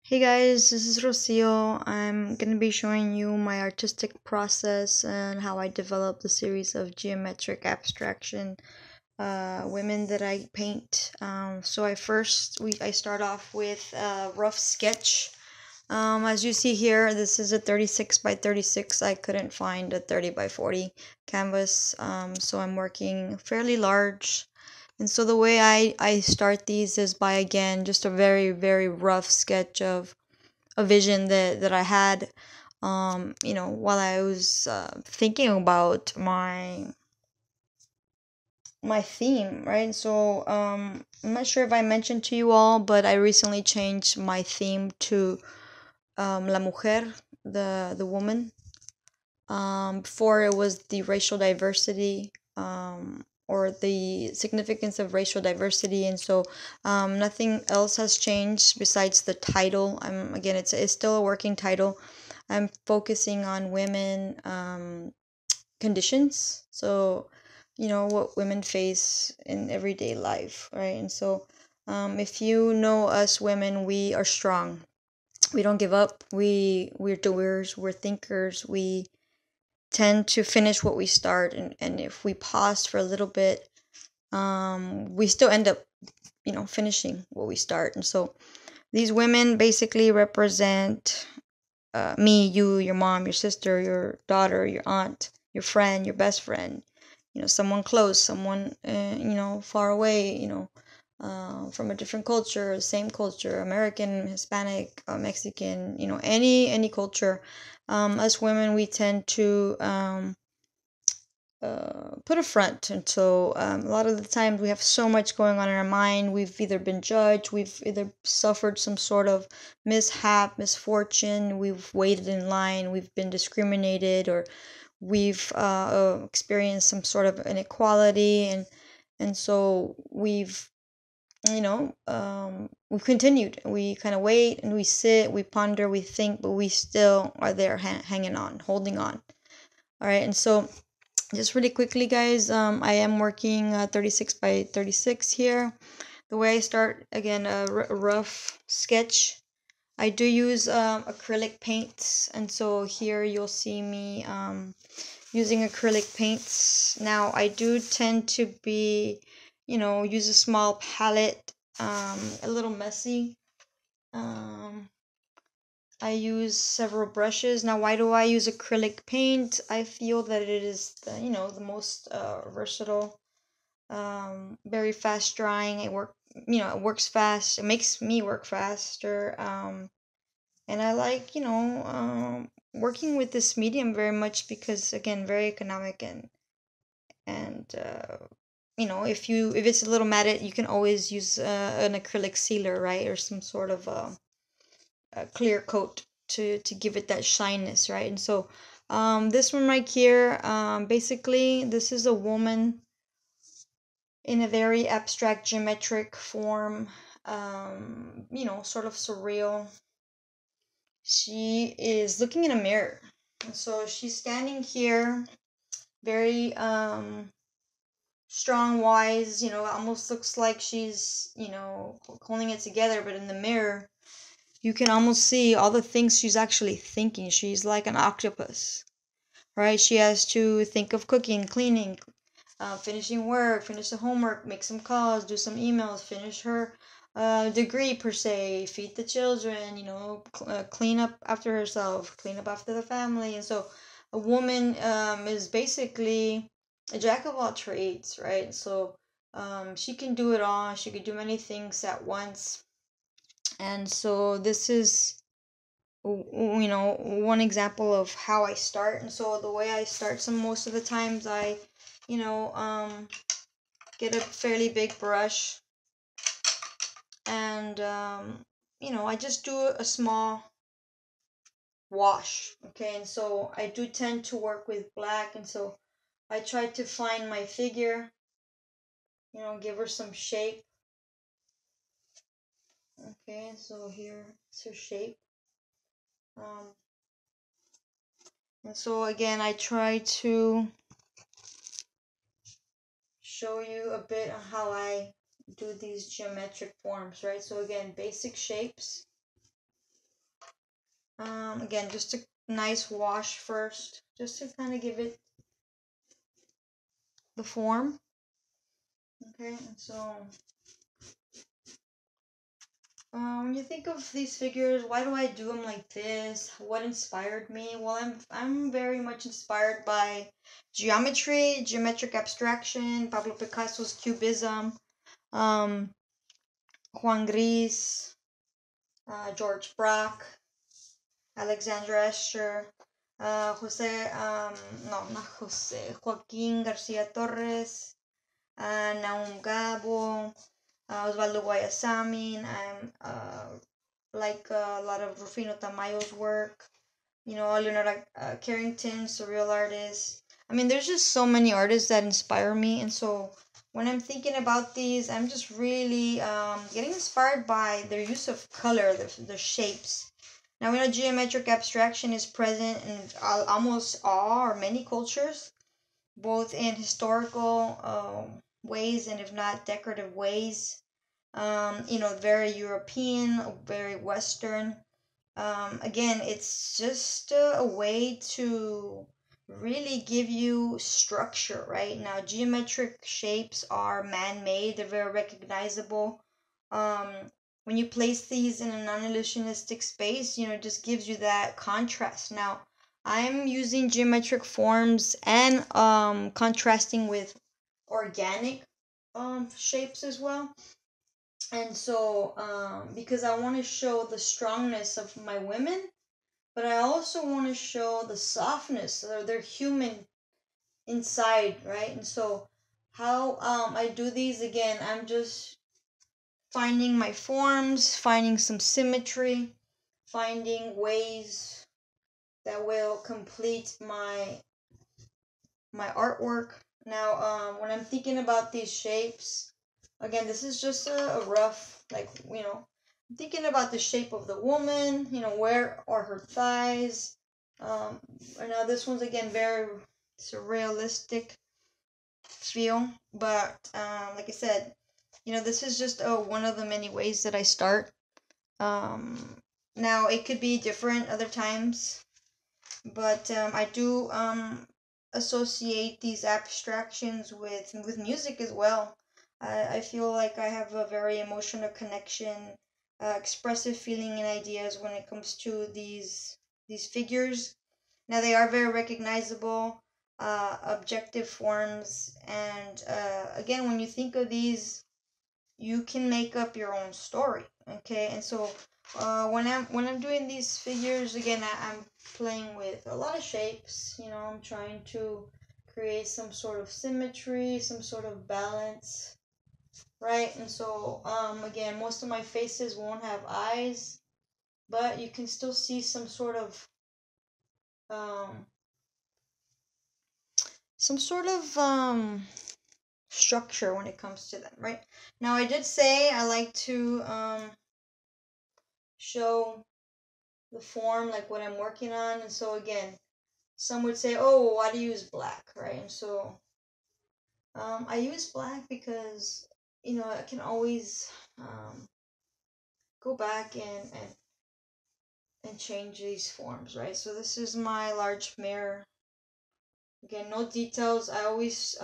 Hey guys, this is Rocio. I'm going to be showing you my artistic process and how I develop the series of geometric abstraction women that I paint. So I start off with a rough sketch. As you see here, this is a 36 by 36. I couldn't find a 30 by 40 canvas, so I'm working fairly large. And so the way I start these is by, again, just a very, very rough sketch of a vision that I had, while I was thinking about my theme, right? So I'm not sure if I mentioned to you all, but I recently changed my theme to La Mujer, the woman. Before it was the racial diversity, or the significance of racial diversity, and so nothing else has changed besides the title. Again, it's still a working title. I'm focusing on women conditions, so what women face in everyday life, right? And so if you know us women, we are strong. We don't give up. We're doers. We're thinkers. We tend to finish what we start, and if we pause for a little bit, we still end up finishing what we start. And so these women basically represent me, you, your mom, your sister, your daughter, your aunt, your friend, your best friend, someone close, someone far away, from a different culture, same culture, American, Hispanic, Mexican, any culture. Us women, we tend to put a front. And so a lot of the times we have so much going on in our mind. We've either been judged, we've either suffered some sort of mishap, misfortune, we've waited in line, we've been discriminated, or we've experienced some sort of inequality, and so we've continued. We kind of wait and we sit, we ponder, we think, but we still are there, hanging on, holding on. All right, and so just really quickly, guys, I am working 36 by 36 here. The way I start, again, a rough sketch. I do use acrylic paints, and so here you'll see me using acrylic paints. Now, I do tend to use a small palette, a little messy. Um, I use several brushes. Now, why do I use acrylic paint? I feel that it is the most versatile, very fast drying. It works fast. It makes me work faster. And I like, working with this medium very much because, again, very economic, and if it's a little matted, you can always use an acrylic sealer, right, or some sort of a clear coat to give it that shyness, right? And so this one right here, basically this is a woman in a very abstract geometric form, sort of surreal. She is looking in a mirror, and so she's standing here, very strong, wise, almost looks like she's holding it together, but in the mirror you can almost see all the things she's actually thinking. She's like an octopus, right? She has to think of cooking, cleaning, finishing work, finish the homework, make some calls, do some emails, finish her degree per se, feed the children, clean up after herself, clean up after the family. And so a woman is basically a jack of all trades, right? So she can do it all. She could do many things at once. And so this is one example of how I start. And so the way I start, some most of the times I you know get a fairly big brush, and I just do a small wash. Okay, and so I do tend to work with black, and so I try to find my figure, give her some shape. Okay, so here's her shape. um and so again, I try to show you a bit on how I do these geometric forms, right? So again, basic shapes. Again, just a nice wash first, just to kind of give it the form. Okay, and so when you think of these figures, why do I do them like this? What inspired me? Well, I'm very much inspired by geometry, geometric abstraction, Pablo Picasso's Cubism, um, Juan Gris, George Braque, Alexandra Escher, Jose, no, not Jose, Joaquin Garcia Torres, Naum Gabo, Osvaldo Guayasamín. I'm like a lot of Rufino Tamayo's work. You know, Leonardo Carrington, surreal artist. I mean, there's just so many artists that inspire me, and so when I'm thinking about these, I'm just really getting inspired by their use of color, the shapes. Now we know geometric abstraction is present in almost all or many cultures, both in historical ways and if not decorative ways. You know, very European, very Western. Again, it's just a way to really give you structure, right? Now, geometric shapes are man-made, they're very recognizable. When you place these in a non-illusionistic space, you know, it just gives you that contrast. Now, I'm using geometric forms and contrasting with organic shapes as well. And so, because I want to show the strongness of my women, but I also want to show the softness, they're human inside, right? And so, how I do these again, I'm just finding my forms, finding some symmetry, finding ways that will complete my artwork. Now, when I'm thinking about these shapes, again, this is just a rough, like, you know, I'm thinking about the shape of the woman, you know, where are her thighs. And now this one's, again, very surrealistic feel, but like I said, you know, this is just one of the many ways that I start. Now, it could be different other times, but I do associate these abstractions with music as well. I feel like I have a very emotional connection, expressive feeling and ideas when it comes to these figures. Now they are very recognizable, objective forms, and again, when you think of these, you can make up your own story. Okay, and so when I'm doing these figures again, I'm playing with a lot of shapes. You know, I'm trying to create some sort of symmetry, some sort of balance, right? And so again, most of my faces won't have eyes, but you can still see um some sort of structure when it comes to them, right? Now I did say I like to show the form, like what I'm working on. And so again, some would say, "Oh, why do you use black?" Right? And so I use black because you know I can always go back and change these forms, right? So this is my large mirror. Again, no details. I always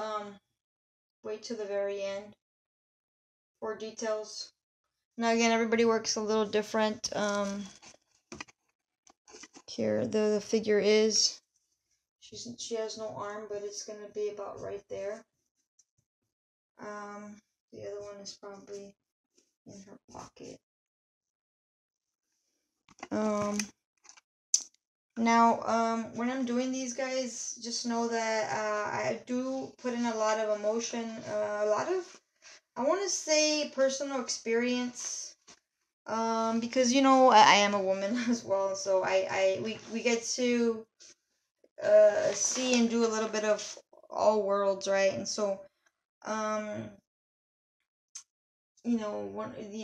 wait to the very end for details. Now again, everybody works a little different. Here the figure is. She has no arm, but it's gonna be about right there. The other one is probably in her pocket. Now, when I'm doing these guys, just know that I do put in a lot of emotion, a lot of, I want to say, personal experience. Because you know I am a woman as well, so we get to see and do a little bit of all worlds, right? And so, you know, one, you